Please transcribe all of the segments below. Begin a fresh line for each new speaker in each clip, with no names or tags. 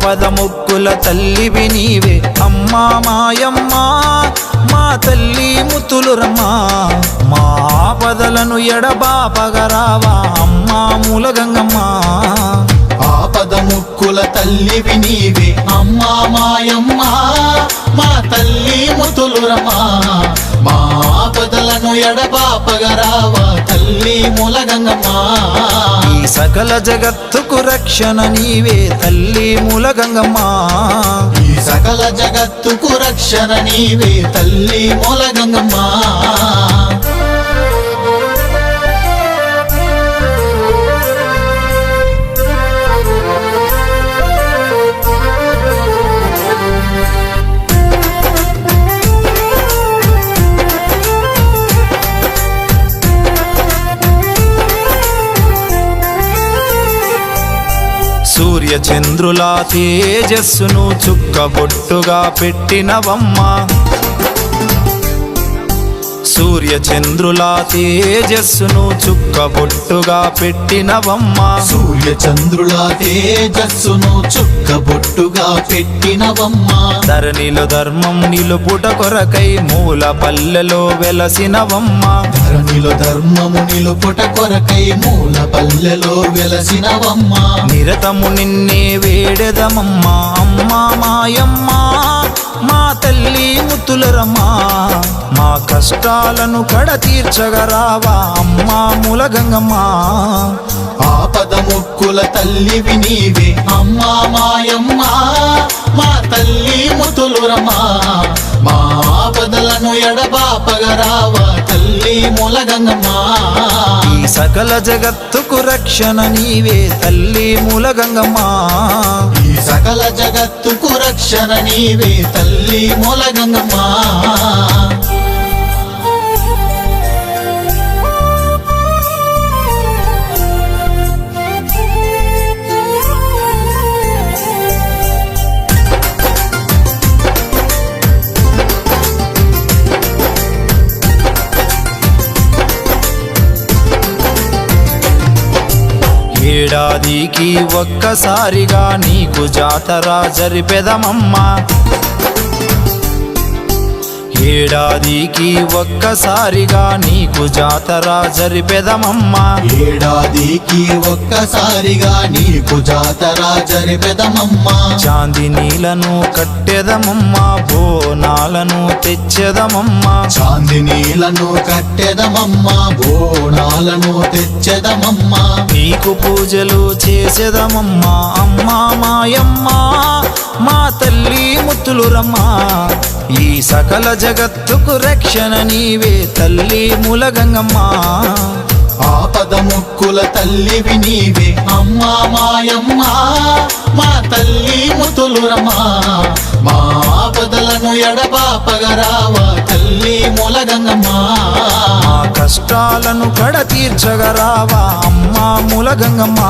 ఆపద ముక్కుల తల్లివి నీవే అమ్మా మాయమ్మ మా తల్లి ముత్తులురమ్మా మా ఆపదలను ఎడబాపగరావా అమ్మా మూలగంగమ్మ
ఆపద ముక్కుల తల్లివి నీవే అమ్మా మాయమ్మ మా తల్లి ముత్తులురమ్మా మా ఆపదలను ఎడబాపగరావా తల్లి మూలగంగమ్మ
ఈ సకల జగత్తుకు రక్షణ నీవే తల్లి మూలగంగమ్మ
ఈ సకల జగత్తుకు రక్షణ నీవే తల్లి మూలగంగమ్మ
సూర్య చంద్రుల తేజస్సును చుక్కబొట్టుగా పెట్టినవమ్మ సూర్య చంద్రుల తేజస్సును చుక్కబొట్టుగా పెట్టినవమ్మ
సూర్య చంద్రుల తేజస్సును చుక్కబొట్టుగా పెట్టినవమ్మ
ధరణిలో ధర్మం నిలుపుట కొరకై మూల పల్లెలో వెలసినవమ్మ
ధరణిలో ధర్మము నిలుపుట కొరకై మూల పల్లెలో వెలసినవమ్మ
నిరతము నిన్నే వేడెదమమ్మ అమ్మా మాయమ్మ మా తల్లి ముత్తులరమ్మా మా కష్టాలను కడతీర్చగరావా అమ్మా మూలగంగమ్మ
ఆపద ముక్కుల తల్లివి నీవే అమ్మా మాయమ్మ మా తల్లి ముత్తులురమ్మా మా ఆపదలను ఎడబాపగరావా తల్లి మూలగంగమ్మ
ఈ సకల జగత్తుకు రక్షణ నీవే తల్లి మూలగంగమ్మ
ఈ సకల జగత్తుకు రక్షణ నీవే తల్లి మూలగంగమ్మ
ఏడాదికి ఒక్కసారిగా నీకు జాతర జరిపెదమమ్మా ఏడాదికి ఒక్కసారిగా నీకు జాతర జరిపెదమమ్మా
ఏడాదికి ఒక్కసారిగా నీకు జాతర జరిపెదమమ్మా
చాందినీలను కట్టెదమమ్మా బోనాలను తెచ్చెదమమ్మా
చాందినీలను కట్టెదమమ్మా బోనాలను తెచ్చెదమమ్మా
నీకు పూజలు చేసేదమమ్మా అమ్మా మాయమ్మ మా తల్లి ముత్తులురమ్మా ఈ సకల జగత్తుకు రక్షణ నీవే తల్లి మూలగంగమ్మ
ఆపద ముక్కుల తల్లివి నీవే అమ్మా మాయమ్మ మా తల్లి ముత్తులురమ్మా మా ఆపదలను ఎడబాపగరావా తల్లి మూలగంగమ్మ
మా కష్టాలను కడతీర్చగరావా అమ్మా మూలగంగమ్మ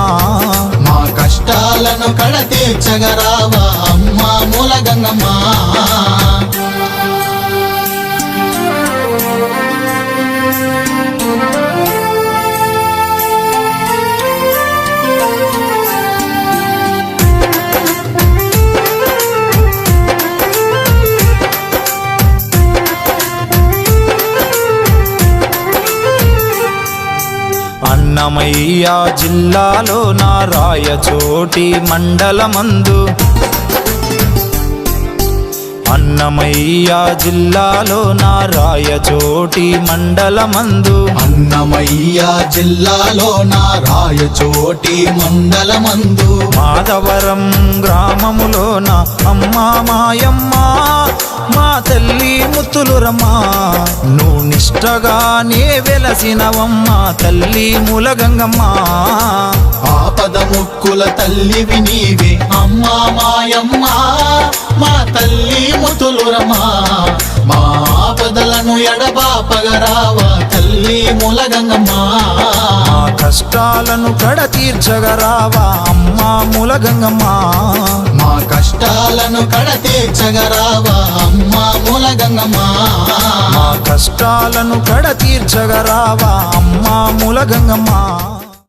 మా కష్టాలను కడతీర్చగరావా అమ్మా మూలగంగమ్మ
అన్నమయ్య జిల్లాలో నా రాయచోటి మండలమందు అన్నమయ్య జిల్లాలో నా రాయచోటి మండలమందు
అన్నమయ్య జిల్లాలో నా రాయచోటి మండలమందు
మాధవరం గ్రామములోన అమ్మా మాయమ్మ మా తల్లి ముత్తులురమ్మా నువ్వు నిష్టగానే వెలసినవమ్మ తల్లి మూలగంగమ్మ
ఆపద ముక్కుల తల్లివి నీవే అమ్మా మాయమ్మ మా తల్లి ముత్తులురమ్మా మా ఆపదలను ఎడబాపగరావా తల్లి మూలగంగమ్మ
మా కష్టాలను కడతీర్చగరావా అమ్మా మూలగంగమ్మ
మా కష్టాలను కడతీర్చగరావా అమ్మా మూలగంగమ్మ
మా కష్టాలను కడతీర్చగరావా అమ్మా మూలగంగమ్మ